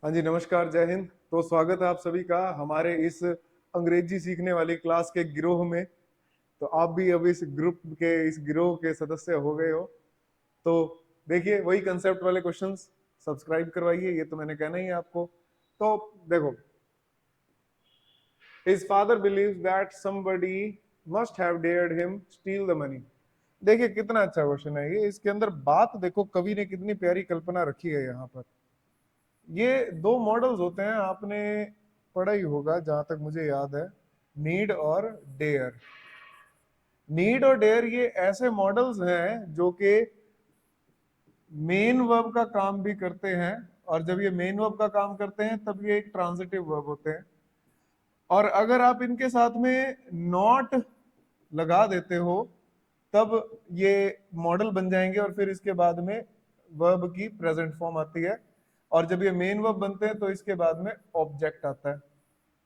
हाँ जी, नमस्कार, जय हिंद। तो स्वागत है आप सभी का हमारे इस अंग्रेजी सीखने वाली क्लास के गिरोह में। तो आप भी अब इस गिरोह के सदस्य हो गए हो। तो देखिए, वही कंसेप्ट वाले क्वेश्चंस सब्सक्राइब करवाइए, ये तो मैंने कहना ही है आपको। तो देखो, his father believes that somebody must have dared him steal the money। देखिए कितना अच्छा क्वेश्चन है ये। इसके अंदर बात देखो, कवि ने कितनी प्यारी कल्पना रखी है यहाँ पर। ये दो मॉडल्स होते हैं, आपने पढ़ा ही होगा जहां तक मुझे याद है, नीड और डेयर। नीड और डेयर ये ऐसे मॉडल्स हैं जो कि मेन वर्ब का काम भी करते हैं, और जब ये मेन वर्ब का काम करते हैं तब ये एक ट्रांजिटिव वर्ब होते हैं। और अगर आप इनके साथ में नॉट लगा देते हो तब ये मॉडल बन जाएंगे, और फिर इसके बाद में वर्ब की प्रेजेंट फॉर्म आती है। और जब ये मेन वर्ब बनते हैं तो इसके बाद में ऑब्जेक्ट आता है।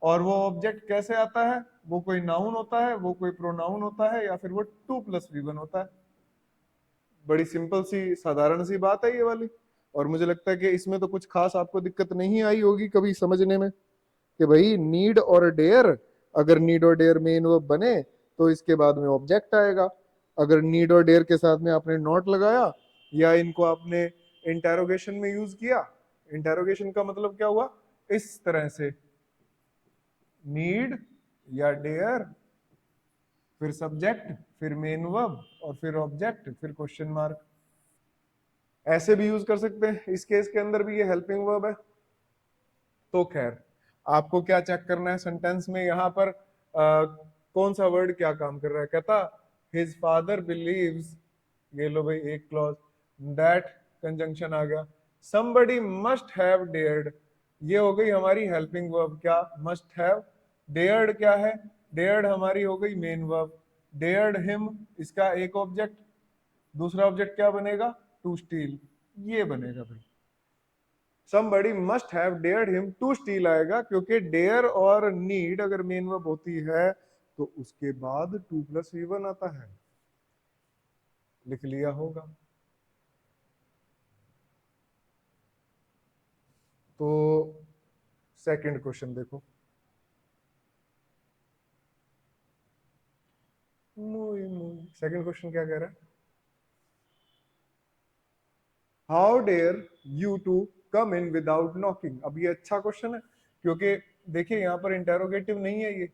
और वो ऑब्जेक्ट कैसे आता है? वो कोई नाउन होता है, वो कोई प्रोनाउन होता है, या फिर वो 2+V1 होता है। बड़ी सिंपल सी साधारण सी बात है ये वाली। और मुझे लगता है कि इसमें तो कुछ खास आपको दिक्कत नहीं आई होगी कभी समझने में कि भाई नीड और डेयर, अगर नीड और डेयर मेन वर्ब बने तो इसके बाद में ऑब्जेक्ट आएगा। अगर नीड और डेयर के साथ में आपने नॉट लगाया या इनको आपने इंटेरोगेशन में यूज किया, इंटेरोगेशन का मतलब क्या हुआ? इस तरह से नीड या डेयर, फिर सब्जेक्ट, फिर मेन वर्ब, और फिर ऑब्जेक्ट, फिर क्वेश्चन मार्क। ऐसे भी यूज कर सकते हैं। इस केस के अंदर भी ये हेल्पिंग वर्ब है। तो खैर, आपको क्या चेक करना है सेंटेंस में? यहाँ पर कौन सा वर्ड क्या काम कर रहा है? कहता हिज फादर बिलीव्स, ये लो भाई एक क्लॉज, दैट कंजंक्शन आ गया। somebody must have dared, ये हो गई हमारी हेल्पिंग वर्ब। क्या मस्ट हैव? डेयर्ड क्या है? डेयर्ड हमारी हो गई मेन वर्ब। डेयर्ड हिम, इसका एक ऑब्जेक्ट, दूसरा ऑब्जेक्ट क्या बनेगा? टू स्टील, ये बनेगा भाई। somebody must have dared him to steal आएगा, क्योंकि डेयर और नीड अगर मेन वर्ब होती है तो उसके बाद 2+V1 आता है। लिख लिया होगा। तो सेकंड क्वेश्चन देखो। सेकंड क्वेश्चन क्या कह रहा है? How dare you to come in without knocking. अब ये अच्छा क्वेश्चन है, क्योंकि देखिए यहाँ पर इंटेरोगेटिव नहीं है। ये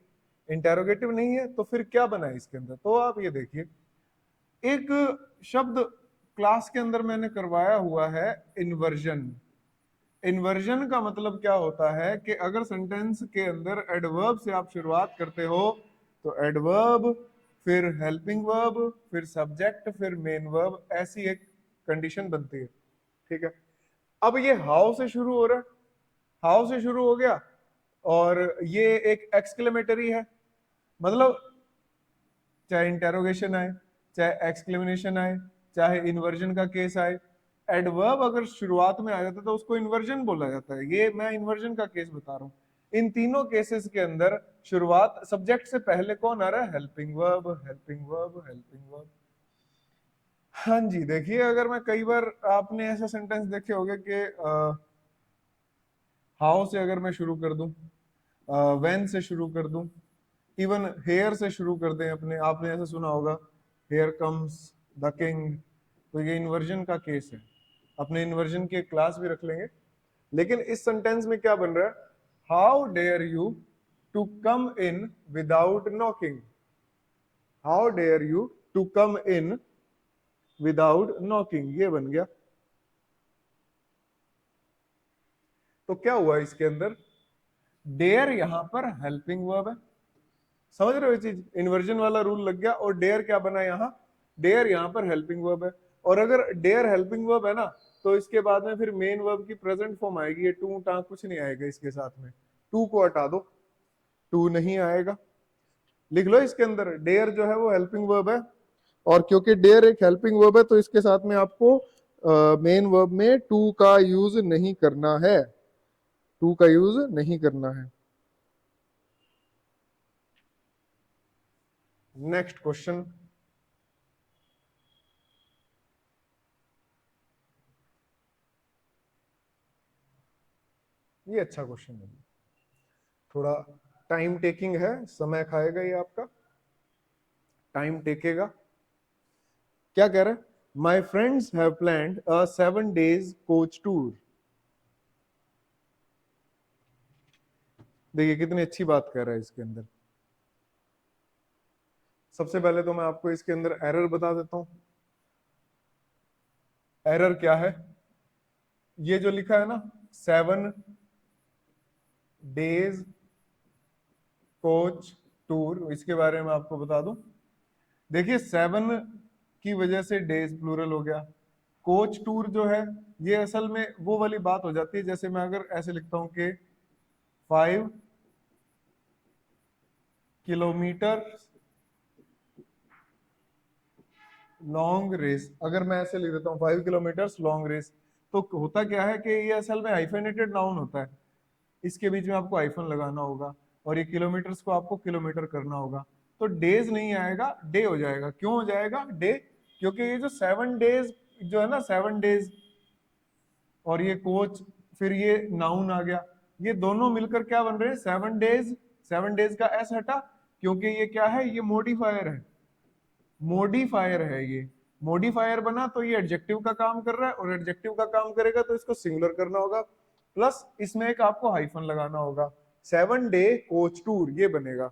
इंटेरोगेटिव नहीं है तो फिर क्या बना है इसके अंदर? तो आप ये देखिए, एक शब्द क्लास के अंदर मैंने करवाया हुआ है, इन्वर्जन। इन्वर्जन का मतलब क्या होता है कि अगर सेंटेंस के अंदर एडवर्ब से आप शुरुआत करते हो तो एडवर्ब, फिर हेल्पिंग वर्ब, फिर सब्जेक्ट, फिर मेन वर्ब, ऐसी एक कंडीशन बनती है। ठीक है। अब ये हाउ से शुरू हो रहा है, हाउ से शुरू हो गया, और ये एक एक्सक्लेमेटरी है। मतलब चाहे इंटेरोगेशन आए, चाहे एक्सक्लेमेशन आए, चाहे इन्वर्जन का केस आए, एडवर्ब अगर शुरुआत में आ जाता है तो उसको इन्वर्जन बोला जाता है। ये मैं इन्वर्जन का केस बता रहा हूँ। इन तीनों केसेस के अंदर शुरुआत सब्जेक्ट से पहले कौन आ रहा है? Helping verb, helping verb, helping verb. हाँ जी, देखिए, अगर मैं कई बार, आपने ऐसा सेंटेंस देखे होंगे कि हाउ से अगर मैं शुरू कर दूं, व्हेन से शुरू कर दूं, इवन हेयर से शुरू कर दें अपने, आपने ऐसा सुना होगा, हेयर कम्स द किंग। तो ये इन्वर्जन का केस है। अपने इन्वर्जन की एक क्लास भी रख लेंगे। लेकिन इस सेंटेंस में क्या बन रहा है? How dare you to come in without knocking. How dare you to come in without knocking, ये बन गया। तो क्या हुआ इसके अंदर? डेयर यहां पर हेल्पिंग वर्ब है। समझ रहे हो ये चीज? इन्वर्जन वाला रूल लग गया। और डेयर क्या बना यहाँ? डेयर यहाँ पर हेल्पिंग वर्ब है। और अगर डेयर हेल्पिंग वर्ब है ना, तो इसके बाद में फिर मेन वर्ब की प्रेजेंट फॉर्म आएगी। ये टू टा कुछ नहीं आएगा इसके साथ में। टू को हटा दो, टू नहीं आएगा। लिख लो इसके अंदर, डेयर जो है वो हेल्पिंग वर्ब है, और क्योंकि डेयर एक हेल्पिंग वर्ब है तो इसके साथ में आपको मेन वर्ब में टू का यूज नहीं करना है। टू का यूज नहीं करना है। Next question. ये अच्छा क्वेश्चन है, थोड़ा टाइम टेकिंग है, समय खाएगा ये आपका, टाइम टेकेगा। क्या कह रहा है? My friends have planned a 7 days coach tour. देखिए कितनी अच्छी बात कर रहा है इसके अंदर। सबसे पहले तो मैं आपको इसके अंदर एरर बता देता हूं। एरर क्या है? ये जो लिखा है ना 7 days कोच टूर, इसके बारे में आपको बता दूं। देखिए 7 की वजह से डेज प्लूरल हो गया। कोच टूर जो है ये असल में वो वाली बात हो जाती है, जैसे मैं अगर ऐसे लिखता हूं कि 5 किलोमीटर लॉन्ग रेस, अगर मैं ऐसे लिख देता हूँ 5 किलोमीटर लॉन्ग रेस, तो होता क्या है कि ये असल में हाइफेनेटेड नाउन होता है, इसके बीच में आपको हाइफन लगाना होगा, और ये किलोमीटर्स को आपको किलोमीटर करना होगा। तो डेज नहीं आएगा, डे हो जाएगा। क्यों हो जाएगा डे? क्योंकि ये जो 7 days जो है ना 7 days, और ये कोच, फिर ये नाउन आ गया, ये दोनों मिलकर क्या बन रहे हैं? 7 days। 7 days का एस हटा, क्योंकि ये क्या है? ये मॉडिफायर है, मॉडिफायर है ये। मॉडिफायर बना तो ये एडजेक्टिव का काम कर रहा है, और एडजेक्टिव का काम करेगा तो इसको सिंगुलर करना होगा, प्लस इसमें एक आपको हाइफन लगाना होगा। 7 डे कोच टूर ये बनेगा,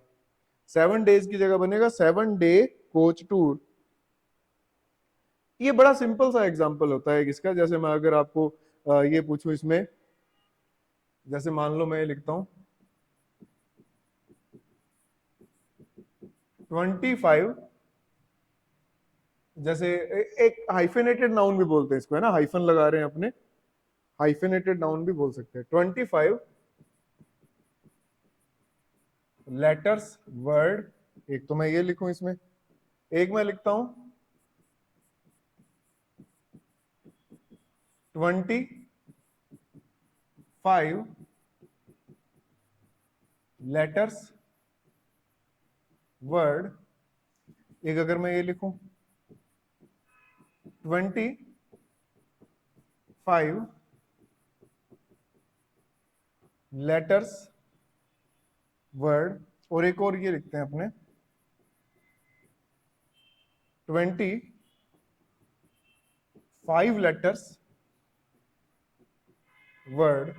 7 days की जगह बनेगा 7 डे कोच टूर। ये बड़ा सिंपल सा एग्जांपल होता है इसका। जैसे मैं अगर आपको ये पूछूं इसमें, जैसे मान लो मैं लिखता हूं 25, जैसे एक हाइफेनेटेड नाउन भी बोलते हैं इसको, है ना, हाइफन लगा रहे हैं अपने, हाइफेनेटेड नाउन भी बोल सकते हैं। 25 लेटर्स वर्ड, एक तो मैं ये लिखूं इसमें, एक मैं लिखता हूं 25 लेटर्स वर्ड, एक अगर मैं ये लिखूं 25 लेटर्स वर्ड, और एक और ये लिखते हैं अपने 25 लेटर्स वर्ड।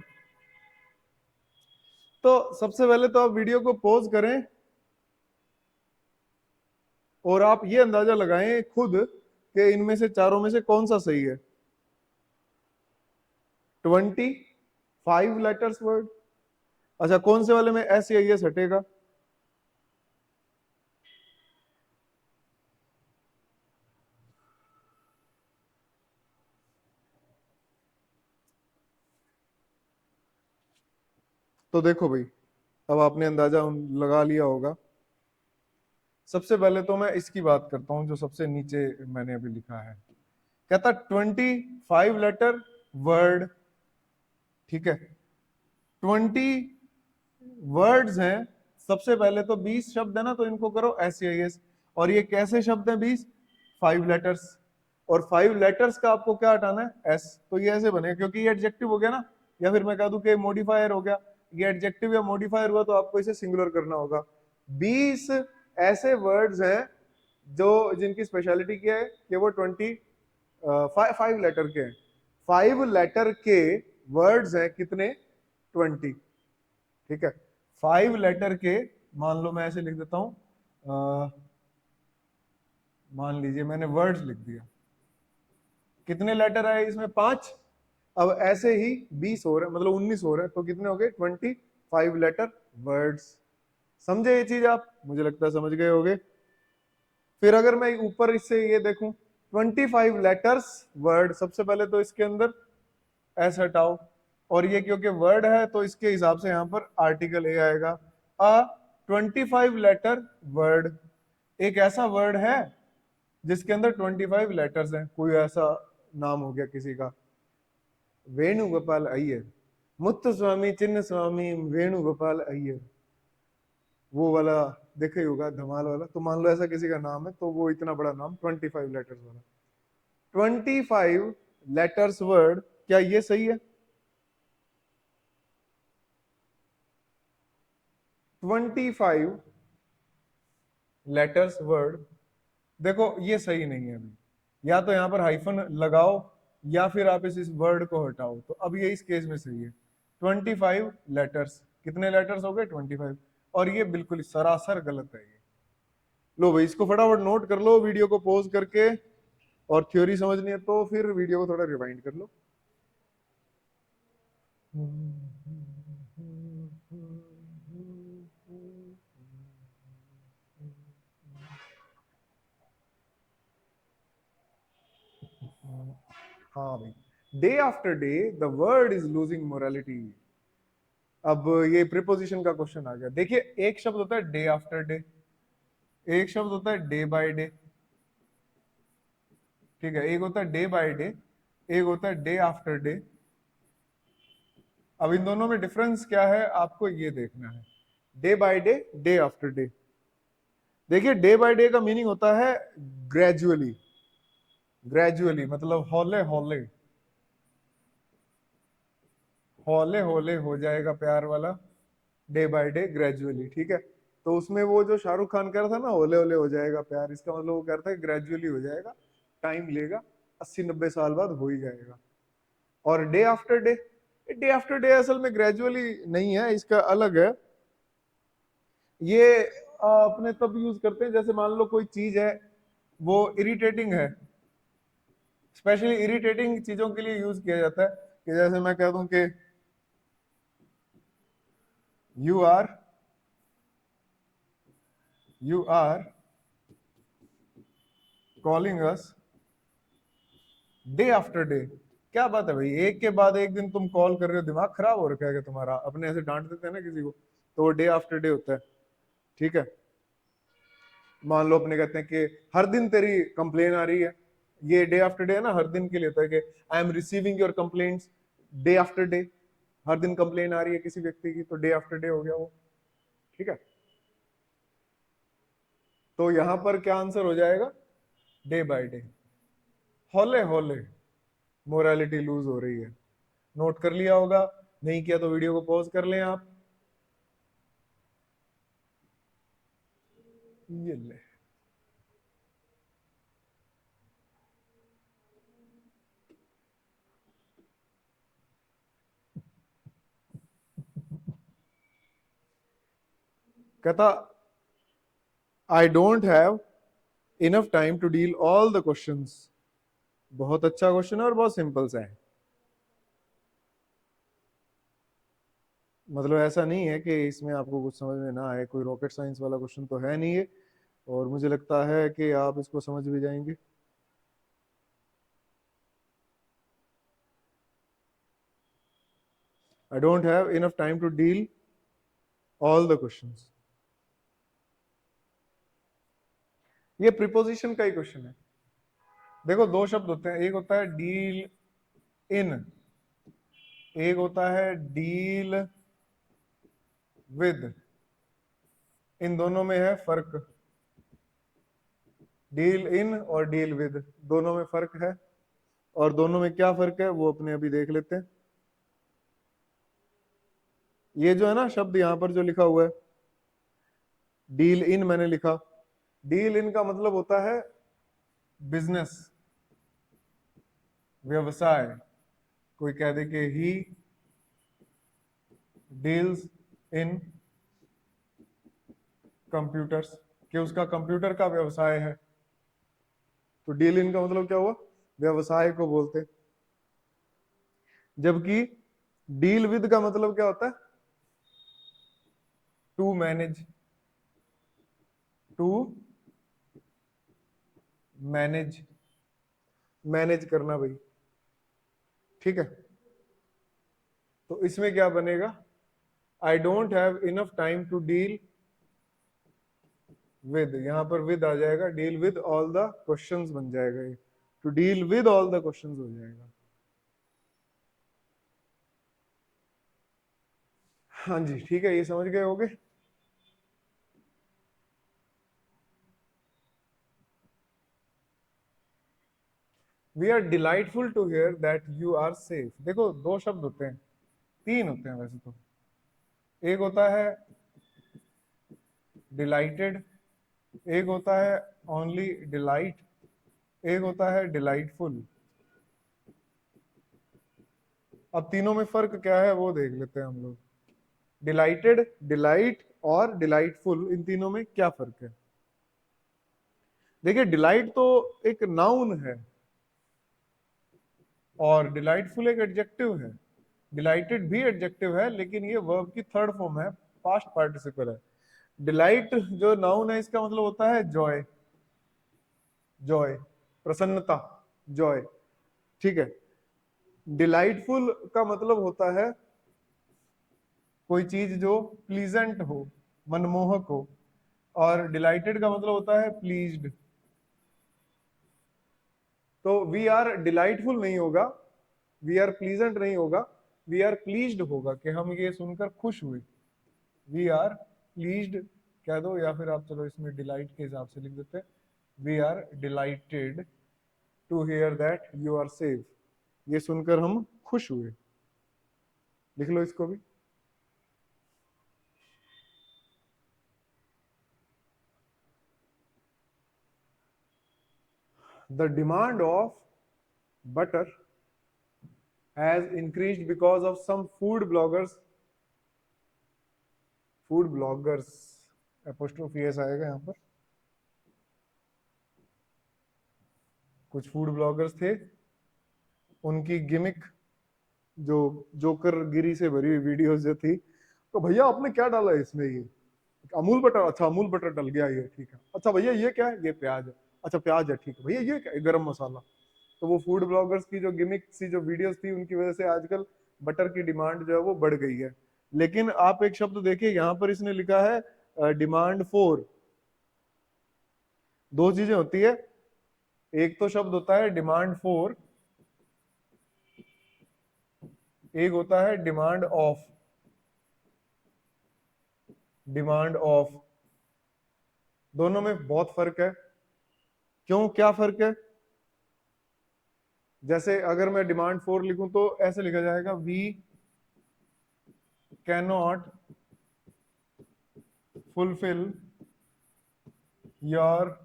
तो सबसे पहले तो आप वीडियो को पॉज करें और आप ये अंदाजा लगाएं खुद कि इनमें से चारों में से कौन सा सही है। 25 लेटर्स वर्ड, अच्छा कौन से वाले में एस या एस हटेगा? तो देखो भाई, अब आपने अंदाजा लगा लिया होगा। सबसे पहले तो मैं इसकी बात करता हूं जो सबसे नीचे मैंने अभी लिखा है। कहता 25 लेटर वर्ड, ठीक है, 20 वर्ड्स हैं। सबसे पहले तो 20 शब्द है ना, तो इनको करो एस, और ये कैसे शब्द हैं 20? 5 लेटर्स, और 5 लेटर्स का आपको क्या हटाना है? एस। तो ये ऐसे बने, क्योंकि ये एडजेक्टिव हो गया ना, या फिर मैं कह दूं कि मॉडिफायर हो गया। ये एडजेक्टिव या मॉडिफायर हुआ तो आपको इसे सिंगुलर करना होगा। 20 ऐसे वर्ड्स हैं जो जिनकी स्पेशलिटी क्या है कि वो 5 लेटर के हैं। 5 लेटर के वर्ड्स हैं कितने? 20, ठीक है। 5 लेटर के, मान लो मैं ऐसे लिख देता हूं, मान लीजिए मैंने वर्ड्स लिख दिया, कितने लेटर आए इसमें? 5। अब ऐसे ही 20 हो रहे, मतलब 19 हो रहे, तो कितने हो गए? 25 लेटर वर्ड्स। समझे ये चीज आप? मुझे लगता है समझ गए होगे। फिर अगर मैं ऊपर इससे ये देखूं 25 लेटर्स वर्ड, सबसे पहले तो इसके अंदर एस हटाओ, और ये क्योंकि वर्ड है तो इसके हिसाब से यहां पर आर्टिकल ए आएगा। अ 25 लेटर वर्ड, एक ऐसा वर्ड है जिसके अंदर 25 लेटर्स हैं। कोई ऐसा नाम हो गया किसी का, वेणुगोपाल अय्यर, मुत्तु स्वामी चिन्ह स्वामी वेणुगोपाल अय्यर, वो वाला देखा ही होगा धमाल वाला। तो मान लो ऐसा किसी का नाम है, तो वो इतना बड़ा नाम 25 लेटर्स वाला। 25 लेटर्स वर्ड, क्या ये सही है? 25 लेटर्स वर्ड। देखो ये सही नहीं है अभी, या तो यहां पर हाइफन लगाओ या फिर आप इस वर्ड को हटाओ, तो अब ये इस केस में सही है। 25 लेटर्स, कितने लेटर्स हो गए? 25। और ये बिल्कुल सरासर गलत है ये। लो भाई इसको फटाफट नोट कर लो वीडियो को पॉज करके, और थ्योरी समझनी है तो फिर वीडियो को थोड़ा रिवाइंड कर लो। हाँ भाई, day after day the word is losing morality. अब ये प्रीपोजिशन का क्वेश्चन आ गया। देखिए एक शब्द होता है डे आफ्टर डे, एक शब्द होता है डे बाय डे, ठीक है, एक होता है डे बाय डे, एक होता है डे आफ्टर डे। अब इन दोनों में डिफरेंस क्या है आपको ये देखना है। Day by day, day after day. देखिए डे बाय डे का मीनिंग होता है ग्रेजुअली, ग्रेजुअली मतलब हौले हौले, हौले हौले हो जाएगा प्यार वाला, डे बाय डे ग्रेजुअली, ठीक है। तो उसमें वो जो शाहरुख खान कह रहा था ना हौले हौले हो जाएगा प्यार, इसका मतलब वो कह रहा था ग्रेजुअली हो जाएगा, टाइम लेगा, 80-90 साल बाद हो ही जाएगा। और day after day, day after day असल में ग्रेजुअली नहीं है, इसका अलग है। ये अपने तब यूज करते हैं जैसे मान लो कोई चीज है वो इरिटेटिंग है, स्पेशली इरिटेटिंग चीजों के लिए यूज किया जाता है, कि जैसे मैं कह दूं कि you are you are calling us day after day. क्या बात है भाई, एक के बाद एक दिन तुम कॉल कर रहे हो, दिमाग खराब हो रखा है क्या तुम्हारा? अपने ऐसे डांट देते हैं ना किसी को, तो वो डे आफ्टर डे होता है, ठीक है। मान लो अपने कहते हैं कि हर दिन तेरी कंप्लेन आ रही है, ये डे आफ्टर डे है ना, हर दिन के लिए होता है कि I am receiving your complaints day after day. हर दिन कंप्लेन आ रही है किसी व्यक्ति की, तो डे आफ्टर डे हो गया वो, ठीक है। तो यहां पर क्या आंसर हो जाएगा? डे बाय डे, हौले हौले मोरालिटी लूज हो रही है। नोट कर लिया होगा, नहीं किया तो वीडियो को पॉज कर लें आप। ये ले, कहता I don't have enough time to deal all the questions. बहुत अच्छा क्वेश्चन है और बहुत सिंपल सा है। मतलब ऐसा नहीं है कि इसमें आपको कुछ समझ में ना आए, कोई रॉकेट साइंस वाला क्वेश्चन तो है नहीं है, और मुझे लगता है कि आप इसको समझ भी जाएंगे। I don't have enough time to deal all the questions, ये प्रीपोजिशन का ही क्वेश्चन है। देखो दो शब्द होते हैं, एक होता है डील इन, एक होता है डील विद। इन दोनों में है फर्क, डील इन और डील विद दोनों में फर्क है। और दोनों में क्या फर्क है वो अपने अभी देख लेते हैं। ये जो है ना शब्द यहां पर जो लिखा हुआ है डील इन, मैंने लिखा, डील इन का मतलब होता है बिजनेस, व्यवसाय। कोई कह दे कि ही डील्स इन कंप्यूटर्स, कि उसका कंप्यूटर का व्यवसाय है, तो डील इन का मतलब क्या हुआ? व्यवसाय को बोलते। जबकि डील विद का मतलब क्या होता है? To manage, to manage, manage करना भाई, ठीक है। तो इसमें क्या बनेगा? I don't have enough time to deal with, यहां पर विद आ जाएगा, deal with all the questions बन जाएगा ये, to deal with all the questions हो जाएगा। हाँ जी ठीक है, ये समझ गए होगे। We are delightful to hear that you are safe. देखो दो शब्द होते हैं, तीन होते हैं वैसे तो। एक होता है डिलाइटेड, एक होता है ओनली डिलाइट, एक होता है डिलाइटफुल। अब तीनों में फर्क क्या है वो देख लेते हैं हम लोग। डिलाइटेड, डिलाइट और डिलाइटफुल, इन तीनों में क्या फर्क है? देखिए डिलाइट तो एक नाउन है और डिलाइटफुल एक एडजेक्टिव है। डिलाइटेड भी एडजेक्टिव है लेकिन ये वर्ब की थर्ड फॉर्म है, पास्ट पार्टिसिपल है। डिलाइट जो नाउन है इसका मतलब होता है जॉय, जॉय, प्रसन्नता, जॉय, ठीक है। डिलाइटफुल का मतलब होता है कोई चीज जो प्लीजेंट हो, मनमोहक हो, और डिलाइटेड का मतलब होता है प्लीज्ड। तो वी आर डिलाइटफुल नहीं होगा, वी आर प्लीजेंट नहीं होगा, वी आर प्लीज्ड होगा कि हम ये सुनकर खुश हुए। वी आर प्लीज्ड कह दो, या फिर आप चलो इसमें डिलाइट के हिसाब से लिख देते हैं, we are delighted to hear that you are safe, ये सुनकर हम खुश हुए। लिख लो इसको भी। The demand of butter has increased because of some food bloggers, food bloggers apostrophe s आएगा यहाँ पर, कुछ फूड ब्लॉगर्स थे, उनकी गिमिक जो जोकर गिरी से भरी हुई वीडियोस जो थी, तो भैया आपने क्या डाला है इसमें, ये अमूल बटर, अच्छा अमूल बटर डल गया, ये ठीक है। अच्छा भैया ये क्या है, ये प्याज है। अच्छा प्याज है, ठीक है भैया ये क्या है, गरम मसाला। तो वो फूड ब्लॉगर्स की जो गिमिक सी जो वीडियोस थी उनकी वजह से आजकल बटर की डिमांड जो है वो बढ़ गई है। लेकिन आप एक शब्द देखिए यहाँ पर इसने लिखा है डिमांड फॉर। दो चीजें होती है, एक तो शब्द होता है डिमांड फॉर, एक होता है डिमांड ऑफ, डिमांड ऑफ। दोनों में बहुत फर्क है। क्यों, क्या फर्क है? जैसे अगर मैं डिमांड फॉर लिखूं तो ऐसे लिखा जाएगा, we cannot fulfil your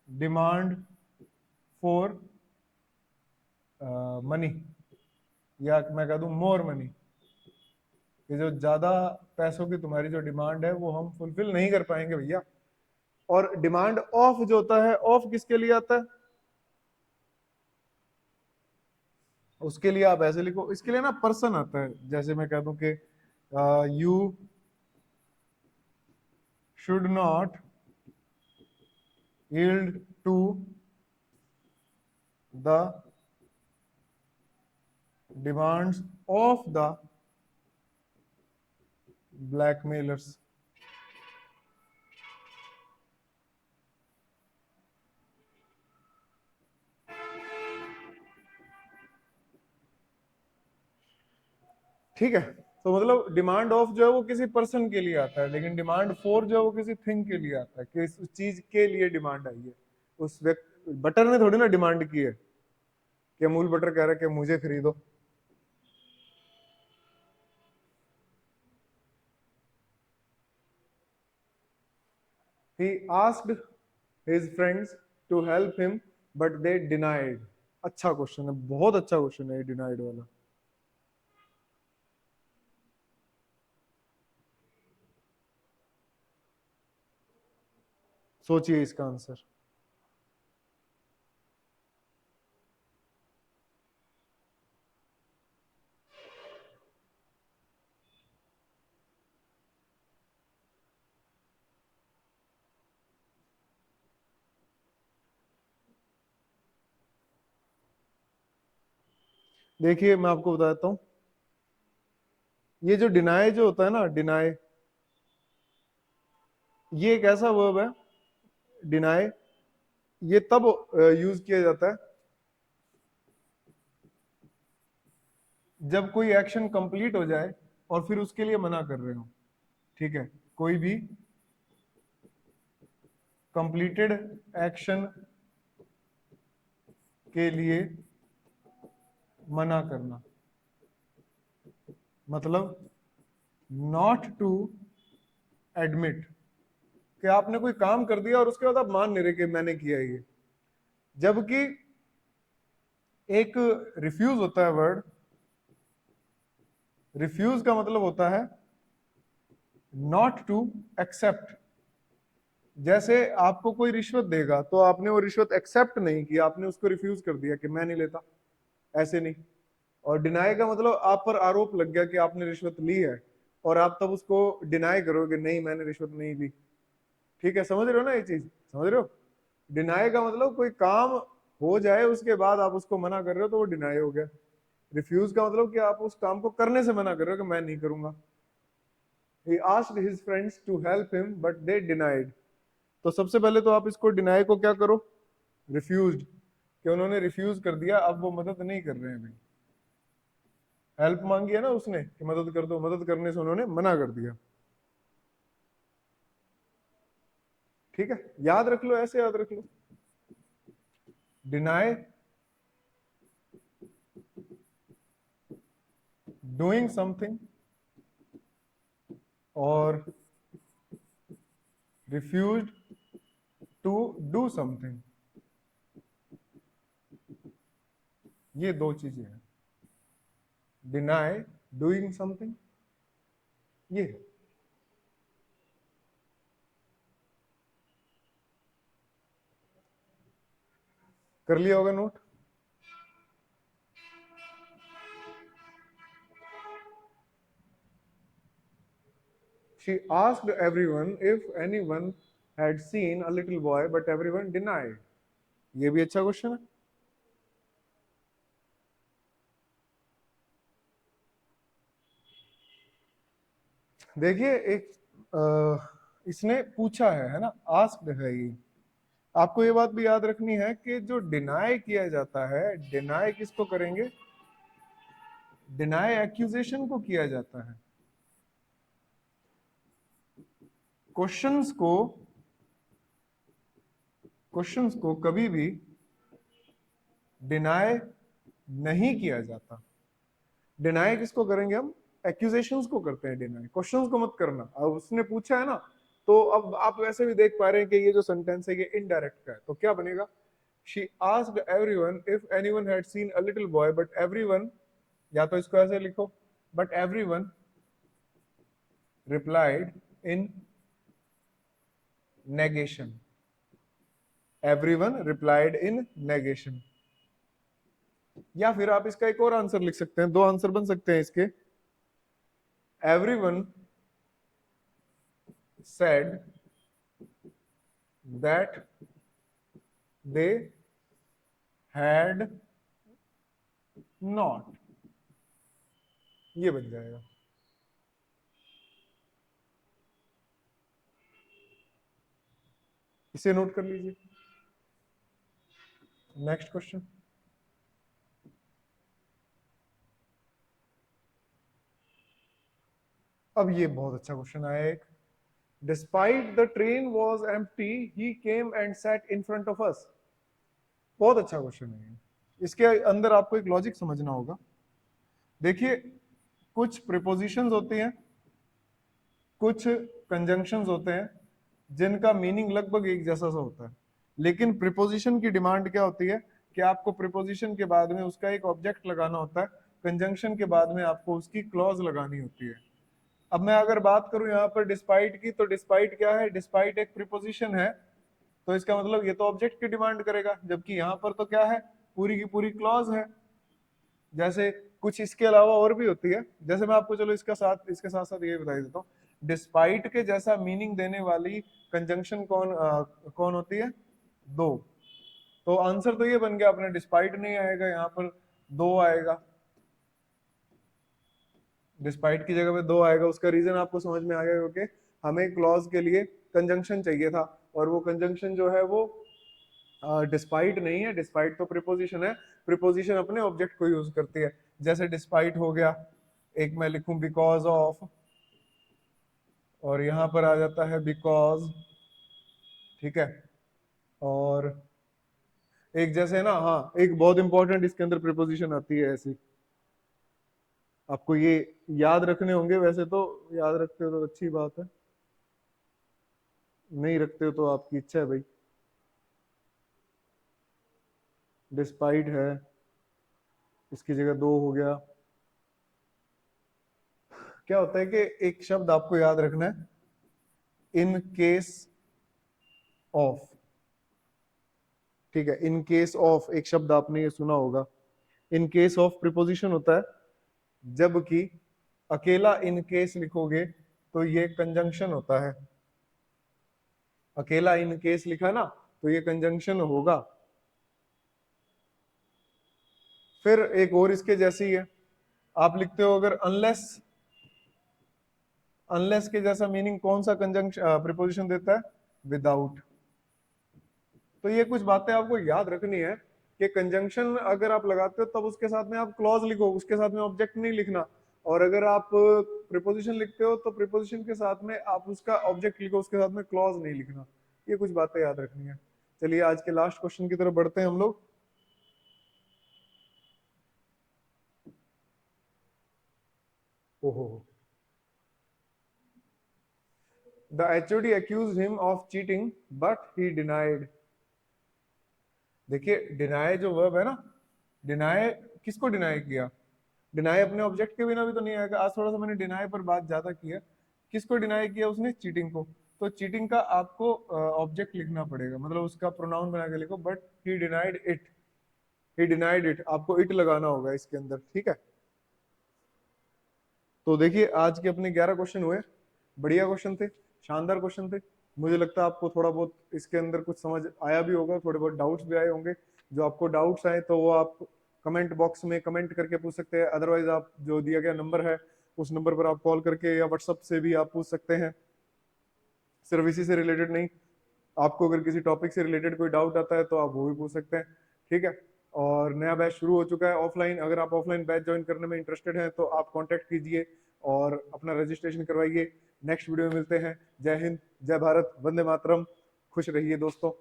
demand for money, या मैं कह दूं मोर मनी, कि जो ज्यादा पैसों की तुम्हारी जो डिमांड है वो हम फुलफिल नहीं कर पाएंगे भैया। और डिमांड ऑफ जो होता है, ऑफ किसके लिए आता है? उसके लिए आप ऐसे लिखो, इसके लिए ना पर्सन आता है। जैसे मैं कह दूं कि you should not yield to the demands of the blackmailers। ठीक है, तो मतलब डिमांड ऑफ जो है वो किसी पर्सन के लिए आता है, लेकिन डिमांड फॉर जो है वो किसी थिंग के लिए आता है, कि उस चीज के लिए डिमांड आई है। उस व्यक्ति, बटर ने थोड़ी ना डिमांड की है कि अमूल बटर कह रहा है कि मुझे खरीदो। He asked his friends to help him but they denied। अच्छा क्वेश्चन है, बहुत अच्छा क्वेश्चन है ये डिनाइड वाला। सोचिए इसका आंसर। देखिए मैं आपको बताता हूं, ये जो डिनाई जो होता है ना, डिनाई, ये एक ऐसा वर्ब है, डिनाई, ये तब यूज किया जाता है जब कोई एक्शन कंप्लीट हो जाए और फिर उसके लिए मना कर रहे हो। ठीक है, कोई भी कंप्लीटेड एक्शन के लिए मना करना, मतलब नॉट टू एडमिट, कि आपने कोई काम कर दिया और उसके बाद आप मान नहीं रहे कि मैंने किया ये। जबकि एक रिफ्यूज होता है वर्ड, रिफ्यूज का मतलब होता है नॉट टू एक्सेप्ट। जैसे आपको कोई रिश्वत देगा तो आपने वो रिश्वत एक्सेप्ट नहीं की, आपने उसको रिफ्यूज कर दिया कि मैं नहीं लेता, ऐसे नहीं। और डिनाई का मतलब आप पर आरोप लग गया कि आपने रिश्वत ली है और आप तब उसको डिनाई करोगे, नहीं मैंने रिश्वत नहीं ली। ठीक है, समझ रहे हो ना ये चीज, समझ रहे हो? डिनाई का मतलब कोई काम हो जाए उसके बाद आप उसको मना कर रहे हो तो वो डिनाई हो गया। रिफ्यूज का मतलब कि आप उस काम को करने से मना कर रहे हो कि मैं नहीं करूंगा। He asked his friends to help him but they denied। तो सबसे पहले तो आप इसको डिनाई को क्या करो, रिफ्यूज्ड, कि उन्होंने रिफ्यूज कर दिया, अब वो मदद नहीं कर रहे हैं भाई। हेल्प मांगी है ना उसने कि मदद कर दो, मदद करने से उन्होंने मना कर दिया। ठीक है, याद रख लो, ऐसे याद रख लो। डिनाई डूइंग समथिंग और रिफ्यूज टू डू समथिंग, ये दो चीजें हैं। डिनाई डूइंग समथिंग, ये है। कर लिया होगा note? She asked everyone if anyone had seen a little boy, but everyone denied। ये भी अच्छा क्वेश्चन है। देखिए एक इसने पूछा है ना, आस्क्ड है ये। आपको ये बात भी याद रखनी है कि जो डिनाई किया जाता है, डिनाई किसको करेंगे? डिनाई एक्यूजेशन को किया जाता है। क्वेश्चंस को कभी भी डिनाई नहीं किया जाता। डिनाई किसको करेंगे हम? एक्यूजेशंस को करते हैं डिनाई, क्वेश्चंस को मत करना। अब उसने पूछा है ना, तो अब आप वैसे भी देख पा रहे हैं कि ये जो सेंटेंस है ये इनडायरेक्ट का है, तो क्या बनेगा? She asked everyone if anyone had seen a little boy, but everyone, या तो इसको ऐसे लिखो, but everyone replied in negation। everyone replied in negation। या फिर आप इसका एक और आंसर लिख सकते हैं, दो आंसर बन सकते हैं इसके। everyone said that they had not, ये बन जाएगा। इसे नोट कर लीजिए। Next question. अब ये बहुत अच्छा क्वेश्चन आया एक। Despite the train was empty, he came and sat in front of us। बहुत अच्छा क्वेश्चन है। इसके अंदर आपको एक लॉजिक समझना होगा। देखिए, कुछ प्रीपोजिशंस होती हैं, कुछ कंजंक्शंस होते हैं जिनका मीनिंग लगभग एक जैसा सा होता है, लेकिन प्रीपोजिशन की डिमांड क्या होती है कि आपको प्रीपोजिशन के बाद में उसका एक ऑब्जेक्ट लगाना होता है, कंजंक्शन के बाद में आपको उसकी क्लॉज लगानी होती है। अब मैं अगर बात करूं यहाँ पर डिस्पाइट की, तो डिस्पाइट क्या है? डिस्पाइट एक प्रीपोजिशन है, तो इसका मतलब ये तो ऑब्जेक्ट की डिमांड करेगा, जबकि यहाँ पर तो क्या है? पूरी की पूरी क्लॉज है। जैसे कुछ इसके अलावा और भी होती है, जैसे मैं आपको चलो इसके साथ साथ ये बता देता हूँ, डिस्पाइट के जैसा मीनिंग देने वाली कंजंक्शन कौन होती है? दो। तो आंसर तो ये बन गया अपने, डिस्पाइट नहीं आएगा यहाँ पर, दो आएगा। डिस्पाइट की जगह पे दो आएगा। उसका रीजन आपको समझ में आ गया, क्योंकि हमें क्लॉज के लिए कंजंक्शन चाहिए था, और वो कंजंक्शन जो है वो डिस्पाइट नहीं है। डिस्पाइट तो प्रीपोजिशन है, प्रीपोजिशन अपने ऑब्जेक्ट को यूज करती है। जैसे डिस्पाइट हो गया, एक मैं लिखूं बिकॉज ऑफ, और यहां पर आ जाता है बिकॉज। ठीक है, और एक जैसे ना, हाँ एक बहुत इंपॉर्टेंट इसके अंदर प्रीपोजिशन आती है ऐसी, आपको ये याद रखने होंगे, वैसे तो याद रखते हो तो अच्छी बात है। नहीं रखते हो तो आपकी इच्छा है भाई। डिस्पाइट है, इसकी जगह दो हो गया। क्या होता है कि एक शब्द आपको याद रखना है, इन केस ऑफ। ठीक है, इन केस ऑफ एक शब्द आपने ये सुना होगा। इन केस ऑफ प्रिपोजिशन होता है, जबकि अकेला इन केस लिखोगे तो ये कंजंक्शन होता है। अकेला इन केस लिखा ना तो ये कंजंक्शन होगा। फिर एक और इसके जैसी है, आप लिखते हो अगर अनलेस, अनलेस के जैसा मीनिंग कौन सा कंजंक्शन प्रिपोजिशन देता है, विदाउट। तो ये कुछ बातें आपको याद रखनी है कि कंजंक्शन अगर आप लगाते हो तब उसके साथ में आप क्लॉज लिखो, उसके साथ में ऑब्जेक्ट नहीं लिखना। और अगर आप प्रिपोजिशन लिखते हो तो प्रिपोजिशन के साथ में आप उसका ऑब्जेक्ट लिखो, उसके साथ में क्लॉज नहीं लिखना। ये कुछ बातें याद रखनी है। चलिए आज के लास्ट क्वेश्चन की तरफ बढ़ते हैं हम लोग। ओहो, the HOD accused him of cheating but he denied। देखिए डिनाई जो वर्ब है ना, डिनाई किसको डिनाई किया? डिनाई अपने ऑब्जेक्ट के बिना भी तो नहीं आएगा। आज थोड़ा सा मैंने डिनाई पर बात ज्यादा किया। किसको डिनाई किया उसने? चीटिंग को। तो चीटिंग का आपको ऑब्जेक्ट लिखना पड़ेगा, मतलब उसका प्रोनाउन बना के लिखो, but he denied it. He denied it, आपको इट लगाना होगा इसके अंदर, ठीक है। तो देखिए आज के अपने 11 क्वेश्चन हुए, बढ़िया क्वेश्चन थे, शानदार क्वेश्चन थे। मुझे लगता है आपको थोड़ा बहुत इसके अंदर कुछ समझ आया भी होगा, थोड़े बहुत डाउट्स भी आए होंगे। जो आपको डाउट्स आए तो वो आप कमेंट बॉक्स में कमेंट करके पूछ सकते हैं, अदरवाइज आप जो दिया गया नंबर है उस नंबर पर आप कॉल करके या व्हाट्सएप से भी आप पूछ सकते हैं। सिर्फ इसी से रिलेटेड नहीं, आपको अगर किसी टॉपिक से रिलेटेड कोई डाउट आता है तो आप वो भी पूछ सकते हैं, ठीक है। और नया बैच शुरू हो चुका है ऑफलाइन, अगर आप ऑफलाइन बैच ज्वाइन करने में इंटरेस्टेड हैं तो आप कांटेक्ट कीजिए और अपना रजिस्ट्रेशन करवाइए। नेक्स्ट वीडियो में मिलते हैं। जय हिंद, जय भारत, वंदे मातरम। खुश रहिए दोस्तों।